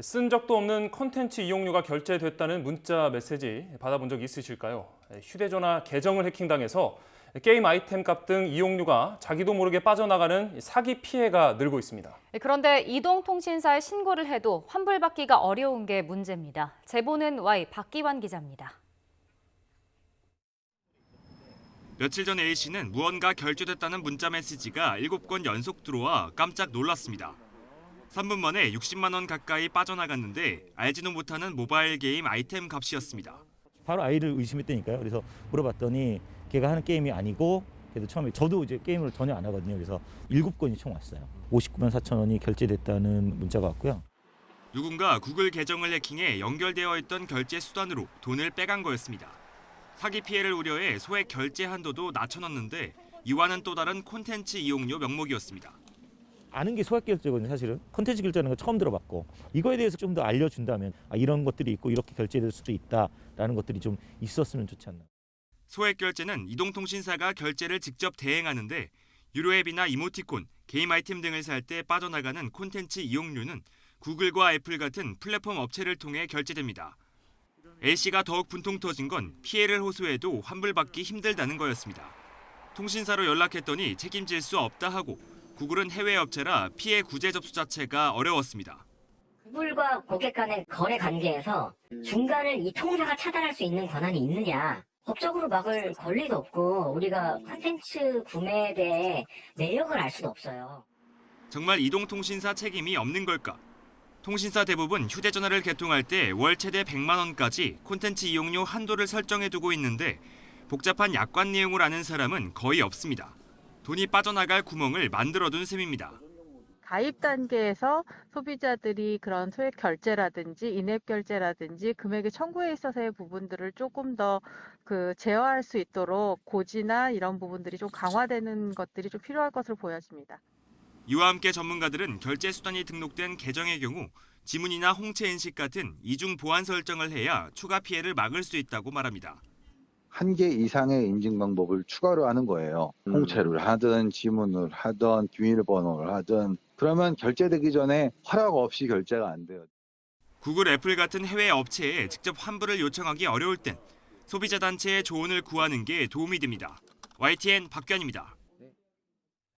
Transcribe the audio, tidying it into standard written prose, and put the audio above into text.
쓴 적도 없는 콘텐츠 이용료가 결제됐다는 문자 메시지 받아본 적 있으실까요? 휴대전화 계정을 해킹당해서 게임 아이템 값 등 이용료가 자기도 모르게 빠져나가는 사기 피해가 늘고 있습니다. 그런데 이동통신사에 신고를 해도 환불받기가 어려운 게 문제입니다. 제보는 Y 박기환 기자입니다. 며칠 전 A씨는 무언가 결제됐다는 문자 메시지가 7건 연속 들어와 깜짝 놀랐습니다. 3분 만에 60만 원 가까이 빠져나갔는데 알지도 못하는 모바일 게임 아이템 값이었습니다. 바로 아이를 의심했다니까요. 그래서 물어봤더니 걔가 하는 게임이 아니고, 그래도 처음에 저도 이제 게임을 전혀 안 하거든요. 그래서 7건이 총 왔어요. 59만 4천 원이 결제됐다는 문자가 왔고요. 누군가 구글 계정을 해킹해 연결되어 있던 결제 수단으로 돈을 빼간 거였습니다. 사기 피해를 우려해 소액 결제 한도도 낮춰놨는데 이와는 또 다른 콘텐츠 이용료 명목이었습니다. 아는 게 소액 결제거든요. 사실은 콘텐츠 결제하는 거 처음 들어봤고, 이거에 대해서 좀 더 알려준다면 이런 것들이 있고 이렇게 결제될 수도 있다라는 것들이 좀 있었으면 좋지 않나. 소액 결제는 이동통신사가 결제를 직접 대행하는데 유료 앱이나 이모티콘, 게임 아이템 등을 살 때 빠져나가는 콘텐츠 이용료는 구글과 애플 같은 플랫폼 업체를 통해 결제됩니다. A씨가 더욱 분통 터진 건 피해를 호소해도 환불받기 힘들다는 거였습니다. 통신사로 연락했더니 책임질 수 없다 하고 구글은 해외 업체라 피해 구제 접수 자체가 어려웠습니다. 구글과 고객 간의 거래 관계에서 중간을 이 통사가 차단할 수 있는 권한이 있느냐. 법적으로 막을 권리도 없고 우리가 콘텐츠 구매에 대해 내역을 알 수도 없어요. 정말 이동통신사 책임이 없는 걸까? 통신사 대부분 휴대전화를 개통할 때 월 최대 100만 원까지 콘텐츠 이용료 한도를 설정해두고 있는데 복잡한 약관 내용을 아는 사람은 거의 없습니다. 돈이 빠져나갈 구멍을 만들어둔 셈입니다. 가입 단계에서 소비자들이 그런 소액 결제라든지 인앱 결제라든지 금액의 청구에 있어서의 부분들을 조금 더 제어할 수 있도록 고지나 이런 부분들이 좀 강화되는 것들이 좀 필요할 것으로 보여집니다. 이와 함께 전문가들은 결제 수단이 등록된 계정의 경우 지문이나 홍채 인식 같은 이중 보안 설정을 해야 추가 피해를 막을 수 있다고 말합니다. 1개 이상의 인증 방법을 추가로 하는 거예요. 홍채를 하든 지문을 하든 비밀번호를 하든 그러면 결제되기 전에 허락 없이 결제가 안 돼요. 구글, 애플 같은 해외 업체에 직접 환불을 요청하기 어려울 땐 소비자 단체의 조언을 구하는 게 도움이 됩니다. YTN 박규환입니다.